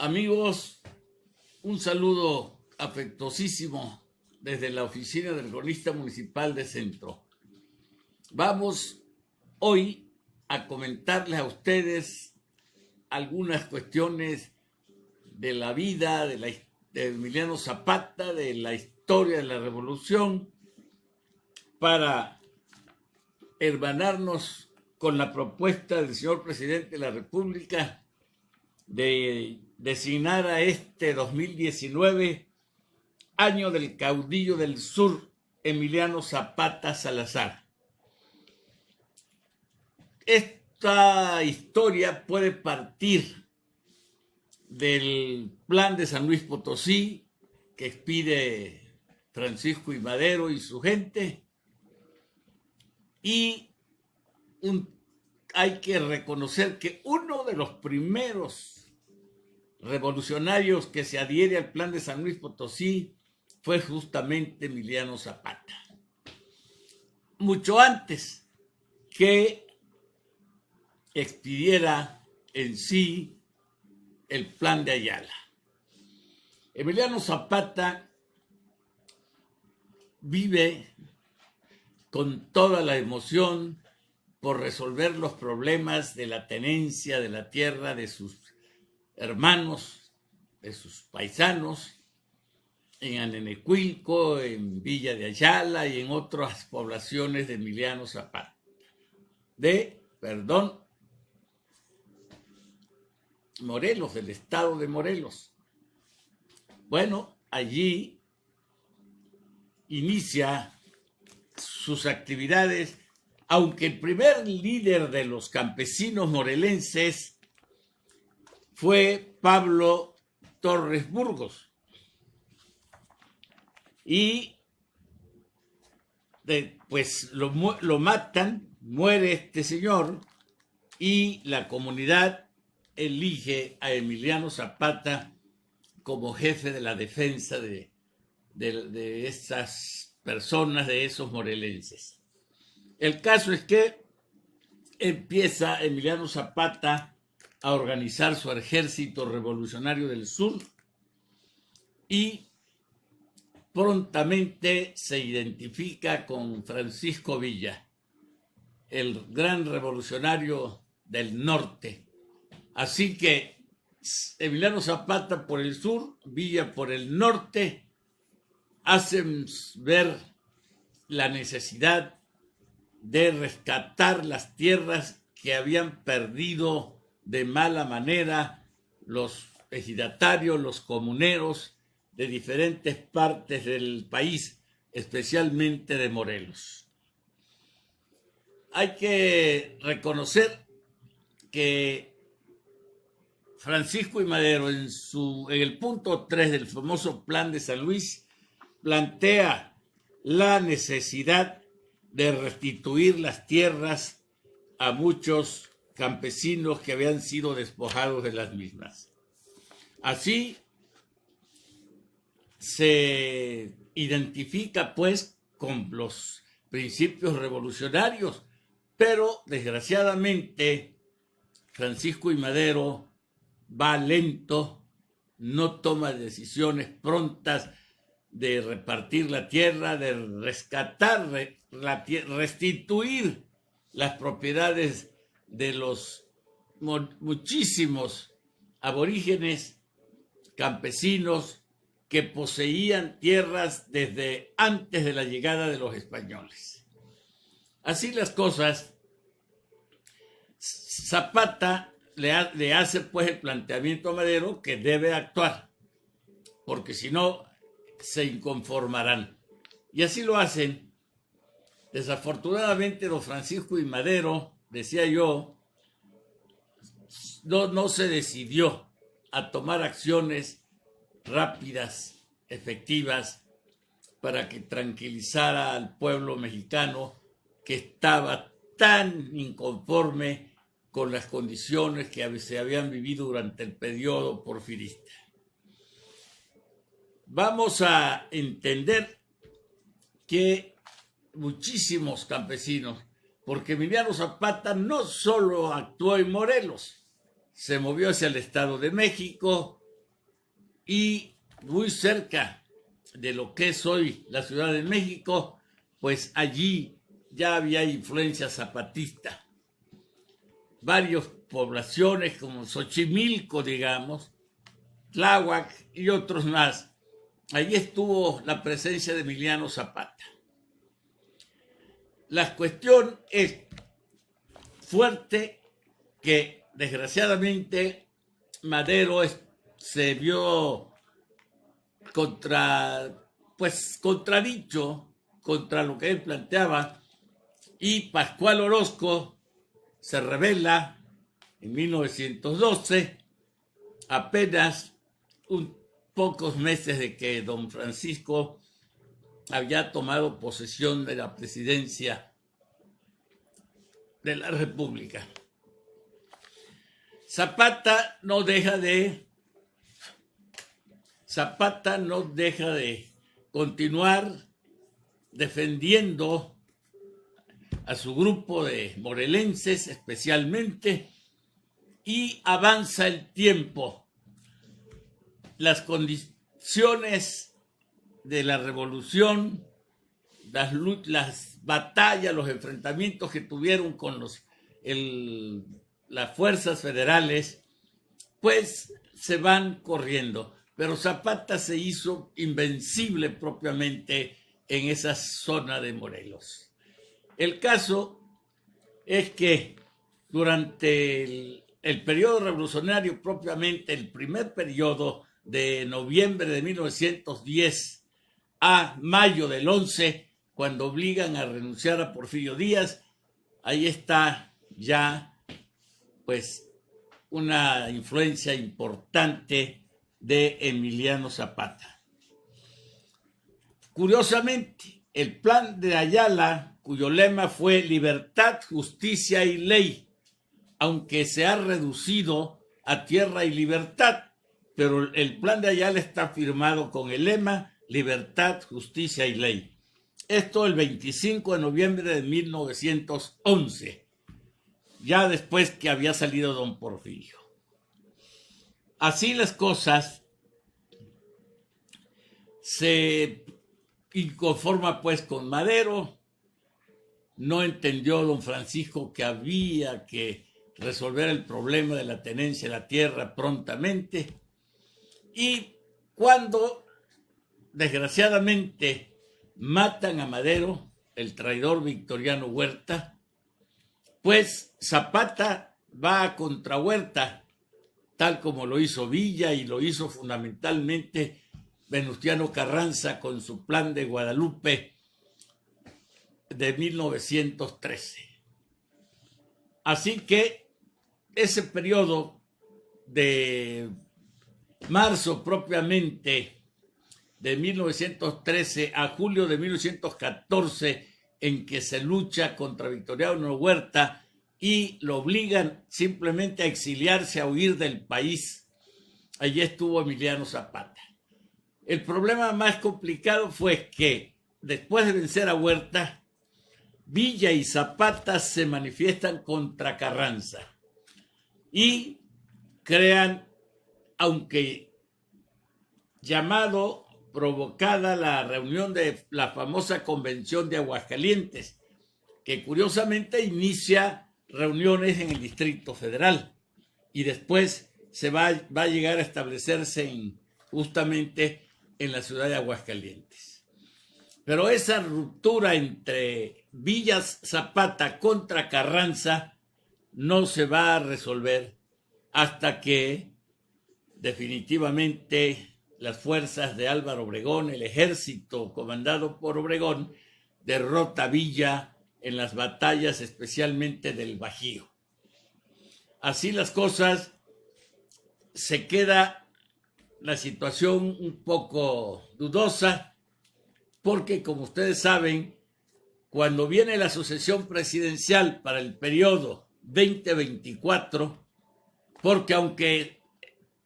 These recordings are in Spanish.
Amigos, un saludo afectuosísimo desde la oficina del cronista municipal de Centro. Vamos hoy a comentarles a ustedes algunas cuestiones de la vida de Emiliano Zapata, de la historia de la revolución, para hermanarnos con la propuesta del señor presidente de la República de designar a este 2019 año del caudillo del sur, Emiliano Zapata Salazar. Esta historia puede partir del plan de San Luis Potosí que expide Francisco I. Madero y su gente, y hay que reconocer que uno de los primeros revolucionarios que se adhiere al plan de San Luis Potosí fue justamente Emiliano Zapata. Mucho antes que expidiera en sí el plan de Ayala. Emiliano Zapata vive con toda la emoción por resolver los problemas de la tenencia de la tierra de sus hermanos, de sus paisanos, en Anenecuilco, en Villa de Ayala y en otras poblaciones de Emiliano Zapata. Morelos, del estado de Morelos. Bueno, allí inicia sus actividades, aunque el primer líder de los campesinos morelenses fue Pablo Torres Burgos. Y pues lo matan, muere este señor, y la comunidad elige a Emiliano Zapata como jefe de la defensa de esas personas, de esos morelenses. El caso es que empieza Emiliano Zapata a organizar su ejército revolucionario del sur y prontamente se identifica con Francisco Villa, el gran revolucionario del norte. Así que Emiliano Zapata por el sur, Villa por el norte, hacen ver la necesidad de rescatar las tierras que habían perdido de mala manera los ejidatarios, los comuneros de diferentes partes del país, especialmente de Morelos. Hay que reconocer que Francisco I. Madero, en el punto 3 del famoso Plan de San Luis, plantea la necesidad de restituir las tierras a muchos campesinos que habían sido despojados de las mismas. Así se identifica pues con los principios revolucionarios, pero desgraciadamente Francisco I. Madero va lento, no toma decisiones prontas de repartir la tierra, de rescatar restituir las propiedades de los muchísimos aborígenes campesinos que poseían tierras desde antes de la llegada de los españoles. Así las cosas, Zapata le hace pues el planteamiento a Madero que debe actuar, porque si no se inconformarán. Y así lo hacen. Desafortunadamente, don Francisco I. Madero, decía yo, no se decidió a tomar acciones rápidas, efectivas, para que tranquilizara al pueblo mexicano que estaba tan inconforme con las condiciones que se habían vivido durante el periodo porfirista. Vamos a entender que muchísimos campesinos, porque Emiliano Zapata no solo actuó en Morelos, se movió hacia el Estado de México, y muy cerca de lo que es hoy la Ciudad de México, pues allí ya había influencia zapatista. Varias poblaciones como Xochimilco, digamos, Tláhuac y otros más, allí estuvo la presencia de Emiliano Zapata. La cuestión es fuerte que desgraciadamente Madero se vio contradicho contra lo que él planteaba, y Pascual Orozco se rebela en 1912, apenas pocos meses de que don Francisco había tomado posesión de la presidencia de la República. Zapata no deja de continuar defendiendo a su grupo de morelenses especialmente, y avanza el tiempo. Las condiciones de la revolución, las batallas, los enfrentamientos que tuvieron con las fuerzas federales, pues se van corriendo. Pero Zapata se hizo invencible propiamente en esa zona de Morelos. El caso es que durante el periodo revolucionario propiamente, el primer periodo de noviembre de 1910 a mayo del 11, cuando obligan a renunciar a Porfirio Díaz, ahí está ya pues una influencia importante de Emiliano Zapata. Curiosamente, el plan de Ayala, cuyo lema fue libertad, justicia y ley, aunque se ha reducido a tierra y libertad, pero el plan de Ayala está firmado con el lema libertad, justicia y ley. Esto el 25 de noviembre de 1911, ya después que había salido don Porfirio. Así las cosas, se inconforma pues con Madero. No entendió don Francisco que había que resolver el problema de la tenencia de la tierra prontamente, y cuando desgraciadamente matan a Madero, el traidor Victoriano Huerta, pues Zapata va contra Huerta, tal como lo hizo Villa y lo hizo fundamentalmente Venustiano Carranza con su plan de Guadalupe de 1913. Así que ese periodo de marzo propiamente de 1913 a julio de 1914, en que se lucha contra Victoriano Huerta y lo obligan simplemente a exiliarse, a huir del país, allí estuvo Emiliano Zapata. El problema más complicado fue que después de vencer a Huerta, Villa y Zapata se manifiestan contra Carranza y crean, aunque provocada la reunión de la famosa Convención de Aguascalientes, que curiosamente inicia reuniones en el Distrito Federal y después va a llegar a establecerse justamente en la ciudad de Aguascalientes. Pero esa ruptura entre Villa Zapata contra Carranza no se va a resolver hasta que definitivamente las fuerzas de Álvaro Obregón, el ejército comandado por Obregón, derrota a Villa en las batallas especialmente del Bajío. Así las cosas, se queda la situación un poco dudosa, porque como ustedes saben, cuando viene la sucesión presidencial para el periodo 2024, porque aunque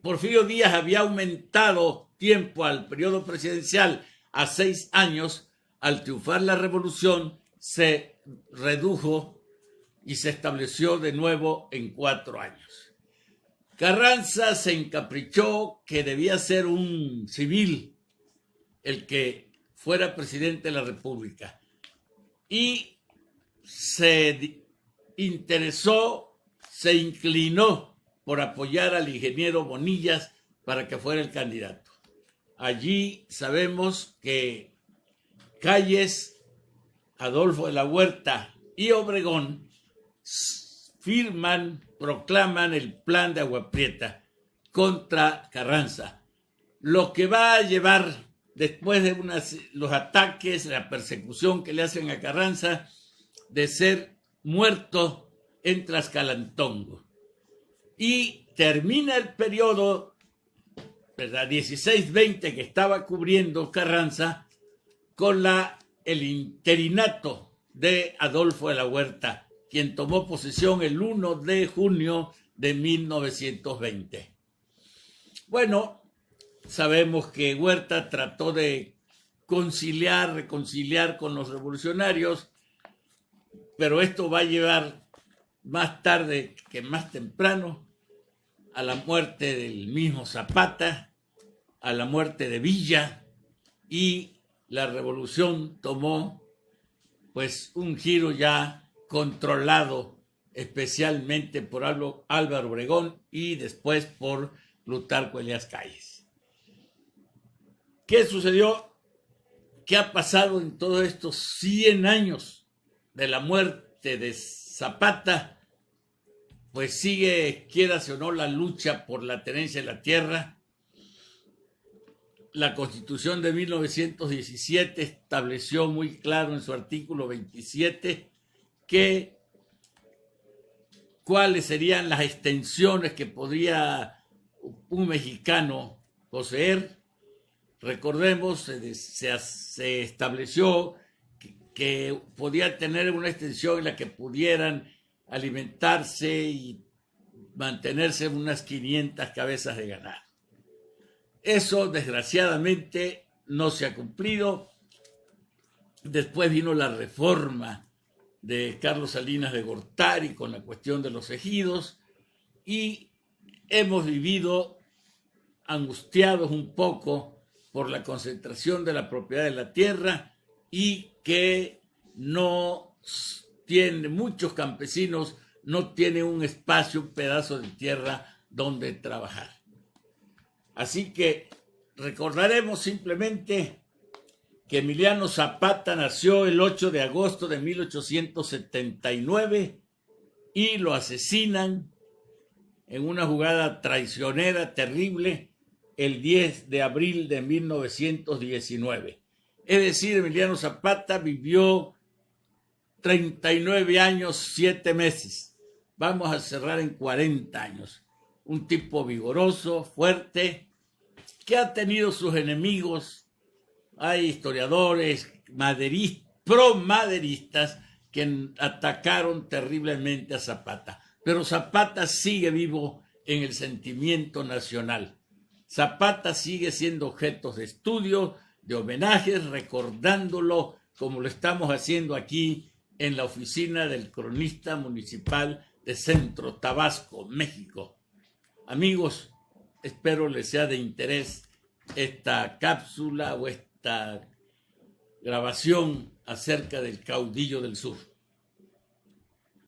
Porfirio Díaz había aumentado tiempo al periodo presidencial a 6 años, al triunfar la revolución se redujo y se estableció de nuevo en 4 años. Carranza se encaprichó que debía ser un civil el que fuera presidente de la República y se interesó, se inclinó por apoyar al ingeniero Bonillas para que fuera el candidato. Allí sabemos que Calles, Adolfo de la Huerta y Obregón firman, proclaman el plan de Agua Prieta contra Carranza, lo que va a llevar después de los ataques, la persecución que le hacen a Carranza, de ser muerto en Tlaxcalantongo. Y termina el periodo, ¿verdad?, 16-20 que estaba cubriendo Carranza con el interinato de Adolfo de la Huerta, quien tomó posesión el 1 de junio de 1920. Bueno, sabemos que Huerta trató de reconciliar con los revolucionarios, pero esto va a llevar más tarde que más temprano a la muerte del mismo Zapata, a la muerte de Villa, y la revolución tomó pues un giro ya controlado especialmente por Álvaro Obregón y después por Plutarco Elías Calles. ¿Qué sucedió? ¿Qué ha pasado en todos estos 100 años de la muerte de Zapata? Pues sigue, quieras o no, la lucha por la tenencia de la tierra. La Constitución de 1917 estableció muy claro en su artículo 27 cuáles serían las extensiones que podría un mexicano poseer. Recordemos, se estableció que podía tener una extensión en la que pudieran alimentarse y mantenerse unas 500 cabezas de ganado. Eso, desgraciadamente, no se ha cumplido. Después vino la reforma de Carlos Salinas de Gortari con la cuestión de los ejidos y hemos vivido angustiados un poco por la concentración de la propiedad de la tierra y que muchos campesinos no tienen un espacio, un pedazo de tierra donde trabajar. Así que recordaremos simplemente que Emiliano Zapata nació el 8 de agosto de 1879 y lo asesinan en una jugada traicionera terrible el 10 de abril de 1919. Es decir, Emiliano Zapata vivió 39 años, 7 meses. Vamos a cerrar en 40 años. Un tipo vigoroso, fuerte, que ha tenido sus enemigos. Hay historiadores pro-maderistas que atacaron terriblemente a Zapata. Pero Zapata sigue vivo en el sentimiento nacional. Zapata sigue siendo objeto de estudio, de homenajes, recordándolo como lo estamos haciendo aquí en la oficina del cronista municipal de Centro Tabasco, México. Amigos, espero les sea de interés esta cápsula o esta grabación acerca del caudillo del sur.